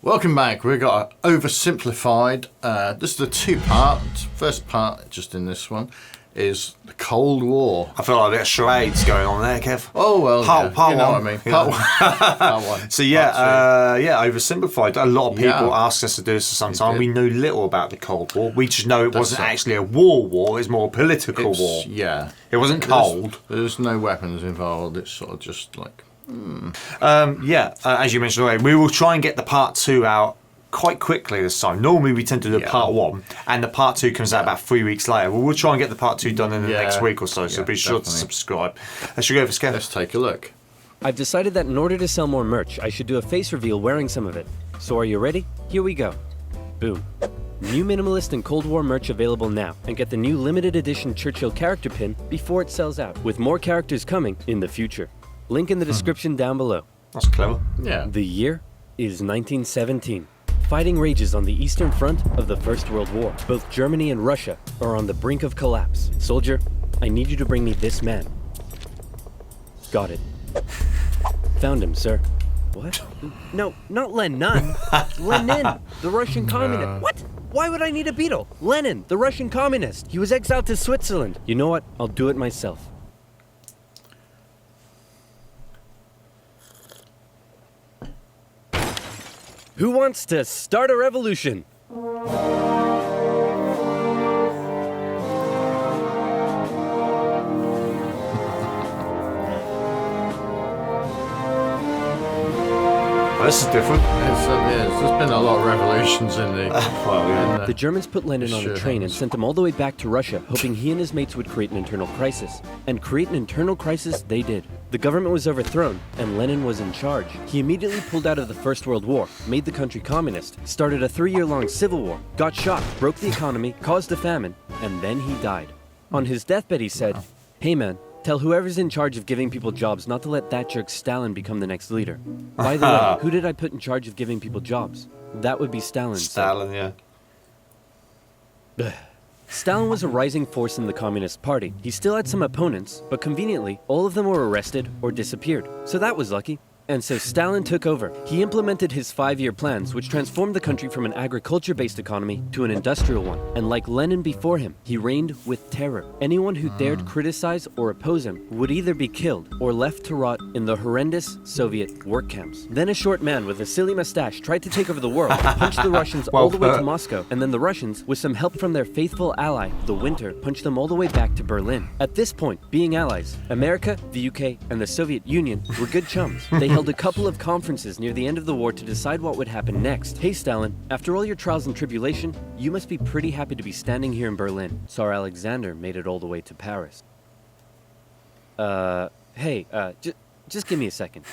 Welcome back. We've got Oversimplified. This is the two-part. First part, just in this one, is the Cold War. I feel like a bit of charades going on there, Kev. Oh, well, part you know one. what I mean. Part one. So Oversimplified. A lot of people ask us to do this for some time. We know little about the Cold War. We just know it wasn't actually a war. It's more a political war. Yeah. It wasn't cold. There's no weapons involved. It's sort of just like... As you mentioned already, we will try and get the part 2 out quite quickly this time. Normally we tend to do part 1 and the part 2 comes out about 3 weeks later. Well, we'll try and get the part 2 done in the next week or so, so be sure to subscribe. Let's go for Skev. Let's take a look. I've decided that in order to sell more merch, I should do a face reveal wearing some of it. So are you ready? Here we go. Boom. New Minimalist and Cold War merch available now, and get the new limited edition Churchill character pin before it sells out, with more characters coming in the future. Link in the description down below. That's clever. Yeah. The year is 1917. Fighting rages on the Eastern Front of the First World War. Both Germany and Russia are on the brink of collapse. Soldier, I need you to bring me this man. Got it. Found him, sir. What? No, not Lenin. Lenin, the Russian communist. What? Why would I need a beetle? Lenin, the Russian communist. He was exiled to Switzerland. You know what? I'll do it myself. Who wants to start a revolution? This is different. There's been a lot of revolutions in the... The Germans put Lenin on a train and sent him all the way back to Russia, hoping he and his mates would create an internal crisis. And create an internal crisis they did. The government was overthrown, and Lenin was in charge. He immediately pulled out of the First World War, made the country communist, started a 3-year-long civil war, got shot, broke the economy, caused a famine, and then he died. On his deathbed he said, "Hey man, tell whoever's in charge of giving people jobs not to let that jerk Stalin become the next leader." By the way, who did I put in charge of giving people jobs? That would be Stalin. Stalin, yeah. Stalin was a rising force in the Communist Party. He still had some opponents, but conveniently, all of them were arrested or disappeared. So that was lucky. And so Stalin took over. He implemented his 5-year plans, which transformed the country from an agriculture-based economy to an industrial one. And like Lenin before him, he reigned with terror. Anyone who dared criticize or oppose him would either be killed or left to rot in the horrendous Soviet work camps. Then a short man with a silly mustache tried to take over the world, punched the Russians all the way to Moscow, and then the Russians, with some help from their faithful ally, the Winter, punched them all the way back to Berlin. At this point, being allies, America, the UK, and the Soviet Union were good chums. They held a couple of conferences near the end of the war to decide what would happen next. Hey Stalin, after all your trials and tribulation, you must be pretty happy to be standing here in Berlin. Tsar Alexander made it all the way to Paris. Just give me a second.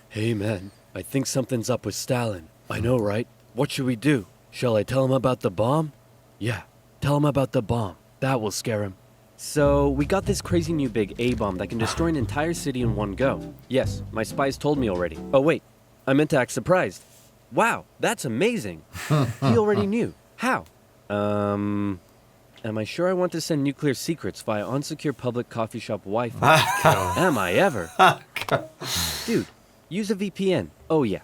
Hey man, I think something's up with Stalin. I know, right? What should we do? Shall I tell him about the bomb? Yeah, tell him about the bomb. That will scare him. So, we got this crazy new big A-bomb that can destroy an entire city in one go. Yes, my spies told me already. Oh wait, I meant to act surprised. Wow, that's amazing. He already knew. How? Am I sure I want to send nuclear secrets via unsecure public coffee shop Wi-Fi? Am I ever? Dude, use a VPN. Oh yeah.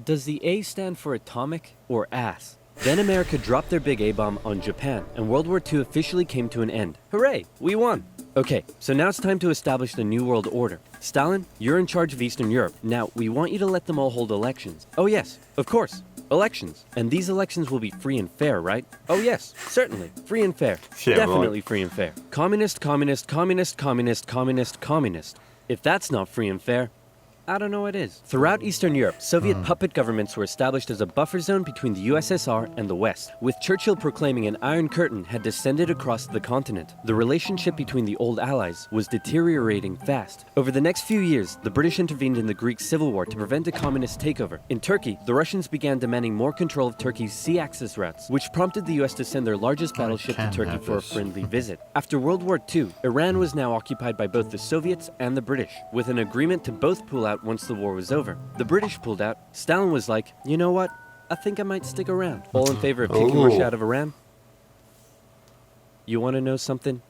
Does the A stand for atomic or ass? Then America dropped their big A-bomb on Japan, and World War II officially came to an end. Hooray, we won! Okay, so now it's time to establish the New World Order. Stalin, you're in charge of Eastern Europe. Now, we want you to let them all hold elections. Oh yes, of course, elections. And these elections will be free and fair, right? Oh yes, certainly, free and fair. Yeah, definitely free and fair. Communist, communist, communist, communist, communist, communist. If that's not free and fair, I don't know what is. Throughout Eastern Europe, Soviet puppet governments were established as a buffer zone between the USSR and the West, with Churchill proclaiming an Iron Curtain had descended across the continent. The relationship between the old allies was deteriorating fast. Over the next few years, the British intervened in the Greek Civil War to prevent a communist takeover. In Turkey, the Russians began demanding more control of Turkey's sea access routes, which prompted the US to send their largest battleship to Turkey for a friendly visit. After World War II, Iran was now occupied by both the Soviets and the British, with an agreement to both pull out once the war was over. The British pulled out. Stalin was like, you know what? I think I might stick around. All in favor of kicking Russia out of Iran? You want to know something?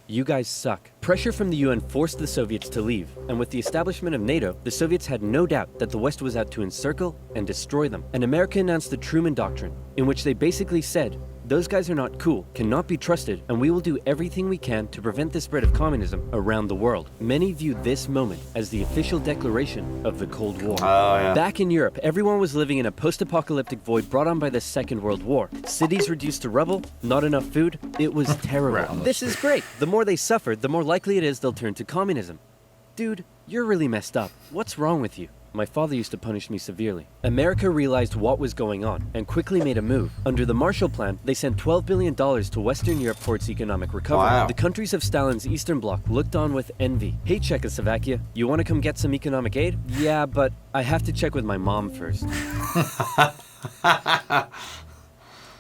You guys suck. Pressure from the UN forced the Soviets to leave, and with the establishment of NATO, the Soviets had no doubt that the West was out to encircle and destroy them. And America announced the Truman Doctrine, in which they basically said, those guys are not cool, cannot be trusted, and we will do everything we can to prevent the spread of communism around the world. Many view this moment as the official declaration of the Cold War. Back in Europe, everyone was living in a post-apocalyptic void brought on by the Second World War. Cities reduced to rubble, not enough food, it was terrible. This is great. The more they suffered, the more likely it is they'll turn to communism. Dude, you're really messed up. What's wrong with you? My father used to punish me severely. America realized what was going on and quickly made a move. Under the Marshall Plan, they sent $12 billion to Western Europe for its economic recovery. Wow. The countries of Stalin's Eastern Bloc looked on with envy. Hey, Czechoslovakia, you want to come get some economic aid? Yeah, but I have to check with my mom first.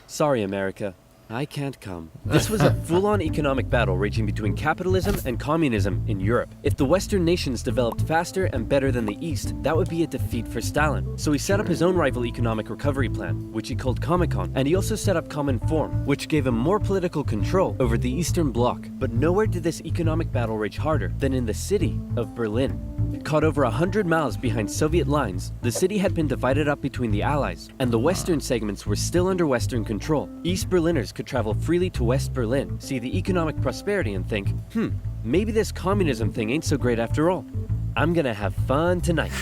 Sorry, America. I can't come. This was a full-on economic battle raging between capitalism and communism in Europe. If the Western nations developed faster and better than the East, that would be a defeat for Stalin. So he set up his own rival economic recovery plan, which he called COMINFORM, and he also set up COMINFORM, which gave him more political control over the Eastern Bloc. But nowhere did this economic battle rage harder than in the city of Berlin. Caught over 100 miles behind Soviet lines, the city had been divided up between the Allies, and the western segments were still under Western control. East Berliners could travel freely to West Berlin, see the economic prosperity and think, maybe this communism thing ain't so great after all. I'm gonna have fun tonight.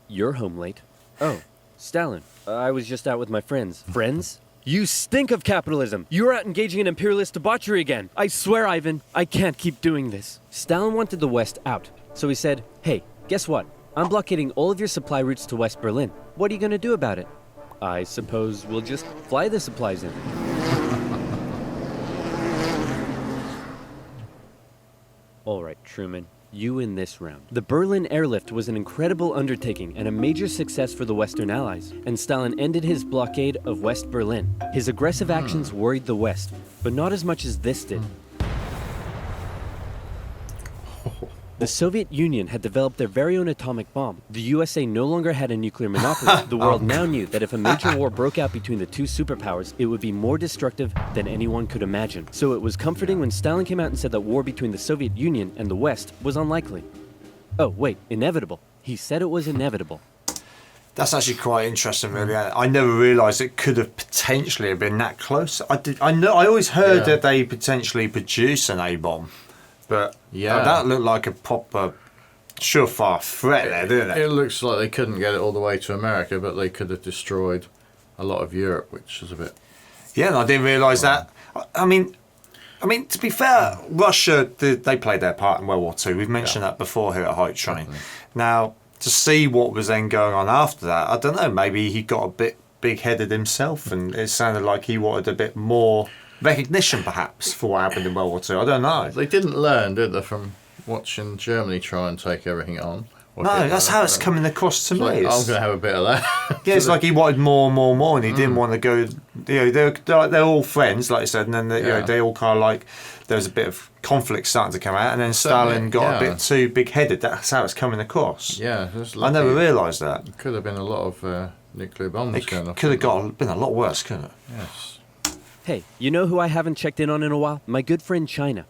You're home late. Oh, Stalin. I was just out with my friends. Friends? You stink of capitalism! You're out engaging in imperialist debauchery again! I swear, Ivan, I can't keep doing this. Stalin wanted the West out, so he said, hey, guess what? I'm blockading all of your supply routes to West Berlin. What are you gonna do about it? I suppose we'll just fly the supplies in. All right, Truman. You in this round. The Berlin airlift was an incredible undertaking and a major success for the Western Allies, and Stalin ended his blockade of West Berlin. His aggressive actions worried the West, but not as much as this did. The Soviet Union had developed their very own atomic bomb. The USA no longer had a nuclear monopoly. The world now knew that if a major war broke out between the two superpowers, it would be more destructive than anyone could imagine. So it was comforting when Stalin came out and said that war between the Soviet Union and the West was unlikely. Oh, wait, inevitable. He said it was inevitable. That's actually quite interesting, really. I never realised it could have potentially been that close. I always heard that they potentially produced an A-bomb. But that looked like a proper surefire threat there, didn't it? It looks like they couldn't get it all the way to America, but they could have destroyed a lot of Europe, which is a bit... Yeah, and I didn't realise that. I mean, to be fair, Russia, they played their part in World War II. We've mentioned that before here at Hypetrain. Now, to see what was then going on after that, I don't know, maybe he got a bit big-headed himself, and it sounded like he wanted a bit more recognition, perhaps, for what happened in World War II. I don't know. They didn't learn, did they, from watching Germany try and take everything on? No, that's how it's coming across to me. Like, I'm going to have a bit of that. Yeah, it's like he wanted more and more and more, and he didn't want to go. You know, they're all friends, like I said, and then they all kind of like there was a bit of conflict starting to come out, and then Stalin got a bit too big-headed. That's how it's coming across. Yeah, I never realised that. It could have been a lot of nuclear bombs going off. Could have been a lot worse, couldn't it? Yes. Hey, you know who I haven't checked in on in a while? My good friend China.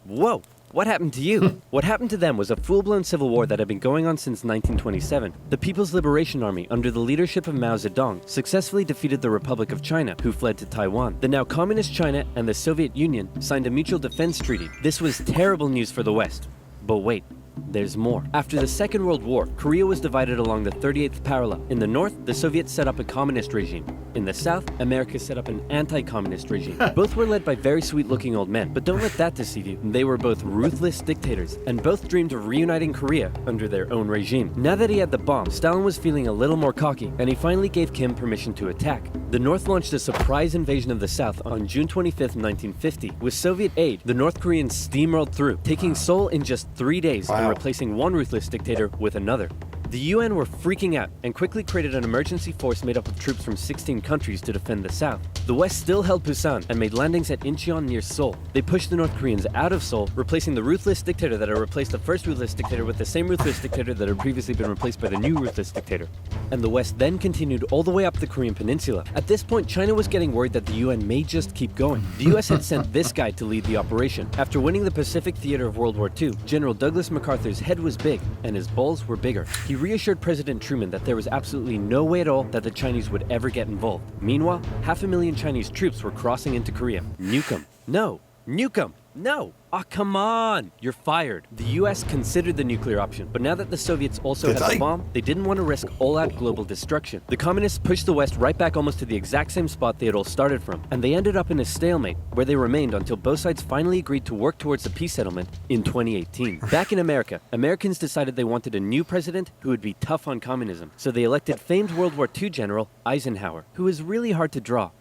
Whoa, what happened to you? What happened to them was a full-blown civil war that had been going on since 1927. The People's Liberation Army, under the leadership of Mao Zedong, successfully defeated the Republic of China, who fled to Taiwan. The now communist China and the Soviet Union signed a mutual defense treaty. This was terrible news for the West. But wait. There's more. After the Second World War, Korea was divided along the 38th parallel. In the north, the Soviets set up a communist regime. In the south, America set up an anti-communist regime. Both were led by very sweet-looking old men, but don't let that deceive you. They were both ruthless dictators, and both dreamed of reuniting Korea under their own regime. Now that he had the bomb, Stalin was feeling a little more cocky, and he finally gave Kim permission to attack. The North launched a surprise invasion of the South on June 25, 1950. With Soviet aid, the North Koreans steamrolled through, taking Seoul in just 3 days and replacing one ruthless dictator with another. The UN were freaking out and quickly created an emergency force made up of troops from 16 countries to defend the south. The West still held Busan and made landings at Incheon near Seoul. They pushed the North Koreans out of Seoul, replacing the ruthless dictator that had replaced the first ruthless dictator with the same ruthless dictator that had previously been replaced by the new ruthless dictator. And the West then continued all the way up the Korean peninsula. At this point, China was getting worried that the UN may just keep going. The US had sent this guy to lead the operation. After winning the Pacific theater of World War II, General Douglas MacArthur's head was big and his balls were bigger. He reassured President Truman that there was absolutely no way at all that the Chinese would ever get involved. Meanwhile, 500,000 Chinese troops were crossing into Korea. Nuke 'em. No. Nuke 'em. No. Ah, come on. You're fired. The US considered the nuclear option, but now that the Soviets also had the bomb, they didn't want to risk all-out global destruction. The communists pushed the West right back almost to the exact same spot they had all started from, and they ended up in a stalemate, where they remained until both sides finally agreed to work towards a peace settlement in 2018. Back in America, Americans decided they wanted a new president who would be tough on communism, so they elected famed World War II General Eisenhower, who was really hard to draw.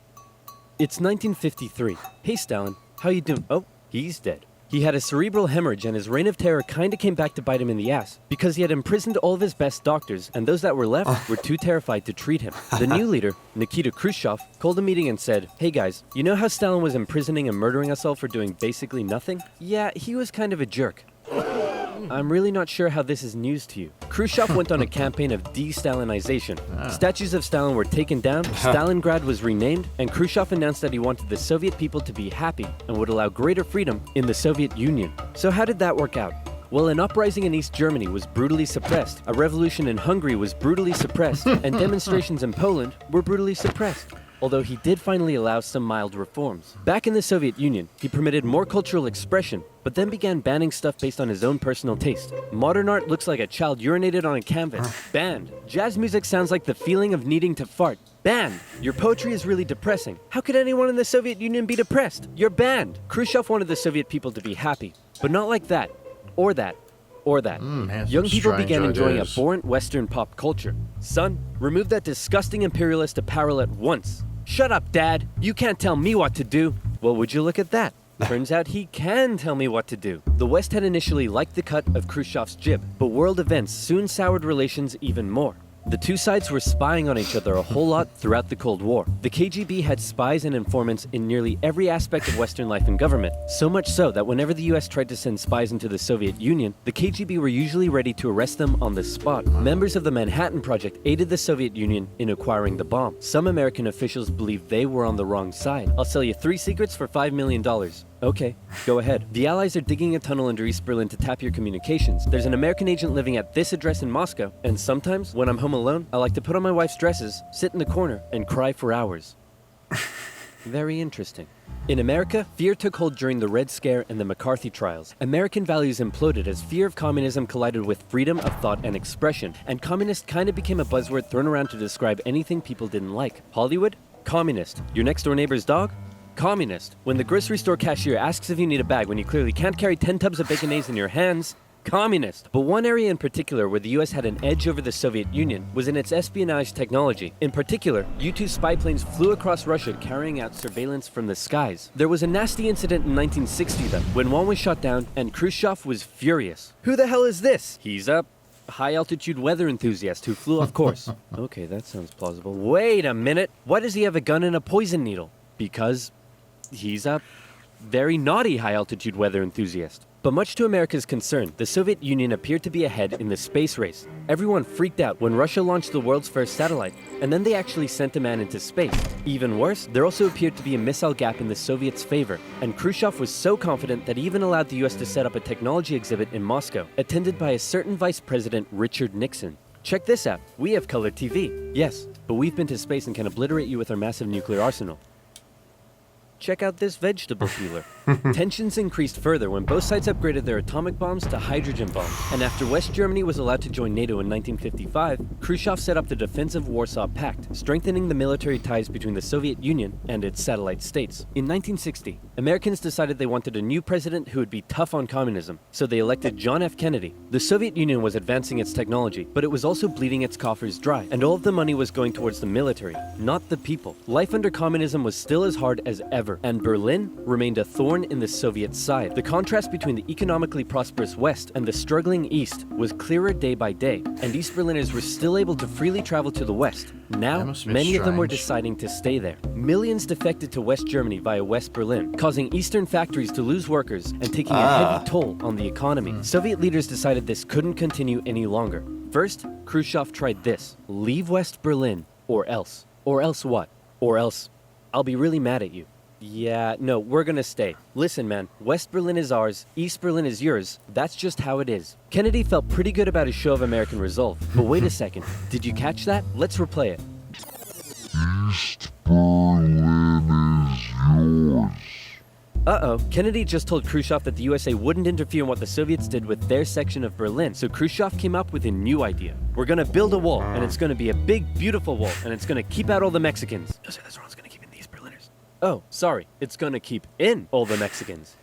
It's 1953. Hey Stalin, how you doing? Oh, he's dead. He had a cerebral hemorrhage and his reign of terror kinda came back to bite him in the ass because he had imprisoned all of his best doctors and those that were left were too terrified to treat him. The new leader, Nikita Khrushchev, called a meeting and said, "Hey guys, you know how Stalin was imprisoning and murdering us all for doing basically nothing? Yeah, he was kind of a jerk. I'm really not sure how this is news to you." Khrushchev went on a campaign of de-Stalinization. Statues of Stalin were taken down, Stalingrad was renamed, and Khrushchev announced that he wanted the Soviet people to be happy and would allow greater freedom in the Soviet Union. So how did that work out? Well, an uprising in East Germany was brutally suppressed, a revolution in Hungary was brutally suppressed, and demonstrations in Poland were brutally suppressed. Although he did finally allow some mild reforms. Back in the Soviet Union, he permitted more cultural expression, but then began banning stuff based on his own personal taste. Modern art looks like a child urinated on a canvas. Banned. Jazz music sounds like the feeling of needing to fart. Banned. Your poetry is really depressing. How could anyone in the Soviet Union be depressed? You're banned. Khrushchev wanted the Soviet people to be happy, but not like that, or that, or that. Young people began enjoying abhorrent Western pop culture. Son, remove that disgusting imperialist apparel at once. Shut up, Dad. You can't tell me what to do. Well, would you look at that? Turns out he can tell me what to do. The West had initially liked the cut of Khrushchev's jib, but world events soon soured relations even more. The two sides were spying on each other a whole lot throughout the Cold War. The KGB had spies and informants in nearly every aspect of Western life and government, so much so that whenever the US tried to send spies into the Soviet Union, the KGB were usually ready to arrest them on the spot. Members of the Manhattan Project aided the Soviet Union in acquiring the bomb. Some American officials believed they were on the wrong side. I'll sell you 3 secrets for $5 million. Okay, go ahead. The Allies are digging a tunnel under East Berlin to tap your communications. There's an American agent living at this address in Moscow, and sometimes, when I'm home alone, I like to put on my wife's dresses, sit in the corner, and cry for hours. Very interesting. In America, fear took hold during the Red Scare and the McCarthy trials. American values imploded as fear of communism collided with freedom of thought and expression, and communist kinda became a buzzword thrown around to describe anything people didn't like. Hollywood? Communist. Your next door neighbor's dog? Communist. When the grocery store cashier asks if you need a bag when you clearly can't carry 10 tubs of Baconaise in your hands, communist. But one area in particular where the US had an edge over the Soviet Union was in its espionage technology. In particular, U-2 spy planes flew across Russia carrying out surveillance from the skies. There was a nasty incident in 1960 though, when one was shot down and Khrushchev was furious. Who the hell is this? He's a high-altitude weather enthusiast who flew off course. Okay, that sounds plausible. Wait a minute. Why does he have a gun and a poison needle? Because he's a very naughty high-altitude weather enthusiast. But much to America's concern, the Soviet Union appeared to be ahead in the space race. Everyone freaked out when Russia launched the world's first satellite, and then they actually sent a man into space. Even worse, there also appeared to be a missile gap in the Soviets' favor, and Khrushchev was so confident that he even allowed the US to set up a technology exhibit in Moscow, attended by a certain Vice President Richard Nixon. Check this out. We have color TV. Yes, but we've been to space and can obliterate you with our massive nuclear arsenal. Check out this vegetable peeler. Tensions increased further when both sides upgraded their atomic bombs to hydrogen bombs. And after West Germany was allowed to join NATO in 1955, Khrushchev set up the defensive Warsaw Pact, strengthening the military ties between the Soviet Union and its satellite states. In 1960, Americans decided they wanted a new president who would be tough on communism, so they elected John F. Kennedy. The Soviet Union was advancing its technology, but it was also bleeding its coffers dry, and all of the money was going towards the military, not the people. Life under communism was still as hard as ever However, and Berlin remained a thorn in the Soviet side. The contrast between the economically prosperous West and the struggling East was clearer day by day, and East Berliners were still able to freely travel to the West. Now, many of them were deciding to stay there. Millions defected to West Germany via West Berlin, causing Eastern factories to lose workers and taking a heavy toll on the economy. Soviet leaders decided this couldn't continue any longer. First, Khrushchev tried this: leave West Berlin, or else. Or else what? Or else, I'll be really mad at you. Yeah, no, we're gonna stay. Listen, man, West Berlin is ours, East Berlin is yours. That's just how it is. Kennedy felt pretty good about his show of American resolve. But wait a second, did you catch that? Let's replay it. East Berlin is yours. Uh-oh, Kennedy just told Khrushchev that the USA wouldn't interfere in what the Soviets did with their section of Berlin, so Khrushchev came up with a new idea. We're gonna build a wall, and it's gonna be a big, beautiful wall, and it's gonna keep out all the Mexicans. No, sir, that's wrong, it's gonna keep in these Berliners. Oh, sorry, it's gonna keep in all the Mexicans.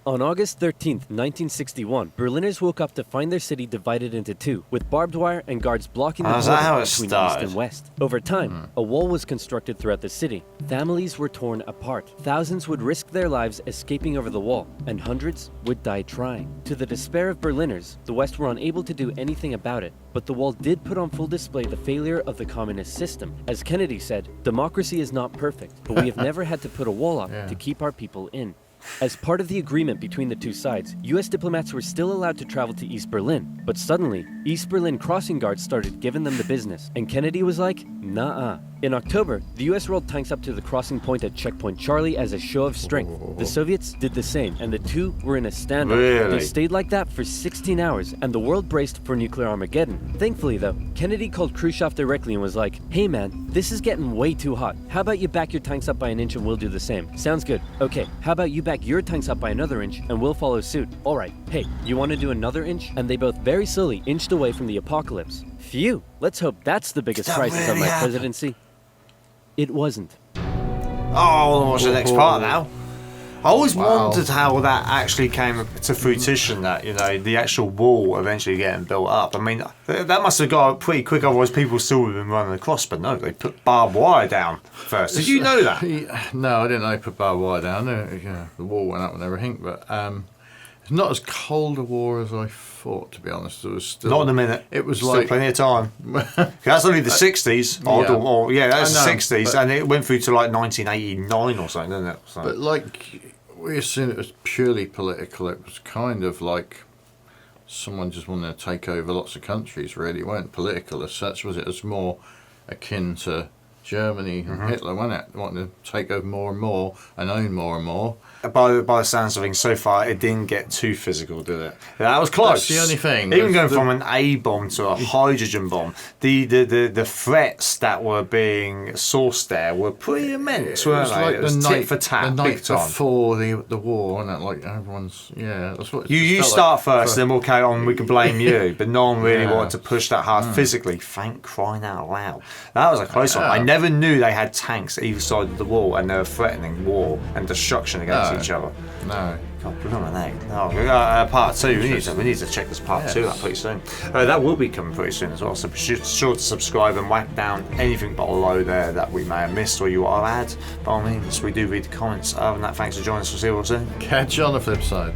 On August 13th, 1961, Berliners woke up to find their city divided into two, with barbed wire and guards blocking the border between East and West. Over time, a wall was constructed throughout the city. Families were torn apart. Thousands would risk their lives escaping over the wall, and hundreds would die trying. To the despair of Berliners, the West were unable to do anything about it. But the wall did put on full display the failure of the communist system. As Kennedy said, democracy is not perfect, but we have never had to put a wall up to keep our people in. As part of the agreement between the two sides, US diplomats were still allowed to travel to East Berlin, but suddenly, East Berlin crossing guards started giving them the business, and Kennedy was like, nah-uh. In October, the US rolled tanks up to the crossing point at Checkpoint Charlie as a show of strength. The Soviets did the same, and the two were in a standoff. Really? They stayed like that for 16 hours, and the world braced for nuclear Armageddon. Thankfully, though, Kennedy called Khrushchev directly and was like, hey man, this is getting way too hot. How about you back your tanks up by an inch and we'll do the same? Sounds good. Okay, how about you back your tanks up by another inch and we'll follow suit? Alright, hey, you want to do another inch? And they both very slowly inched away from the apocalypse. Phew, let's hope that's the biggest crisis of my presidency. It wasn't. Oh, what's the next part now? I always wondered how that actually came to fruition, that, you know, the actual wall eventually getting built up. I mean, that must have got pretty quick, otherwise people still would have been running across, but no, they put barbed wire down first. Did you know that? No, I didn't know they put barbed wire down. The wall went up and everything, but it's not as cold a war as I thought, to be honest. It was still, not in a minute. It was still like plenty of time. That's only the 60s. That's the 60s, and it went through to like 1989 or something, didn't it? So. But like, we assumed it was purely political. It was kind of like someone just wanted to take over lots of countries, really. It weren't political as such, was it? It was more akin to Germany and Hitler, wasn't it? Wanting to take over more and more and own more and more. By the sounds of things, so far it didn't get too physical, did it? That was close. That's the only thing. Even going from an A bomb to a hydrogen bomb, the threats that were being sourced there were pretty immense, weren't they? Like it was tit for tat, the big night time. before the war, wasn't it? Like everyone's, that's what. You start first, then we'll carry on. We can blame you, but no one really wanted to push that hard physically. Thank crying out loud! That was a close one. I never knew they had tanks either side of the wall, and they were threatening war and destruction against each other. No. God, blimey, no. Part two. We need to check this part two out pretty soon. That will be coming pretty soon as well. So be sure to subscribe and whack down anything below there that we may have missed or you want to add. By all means, we do read the comments. Other than that, thanks for joining us. We'll see you all soon. Catch you on the flip side.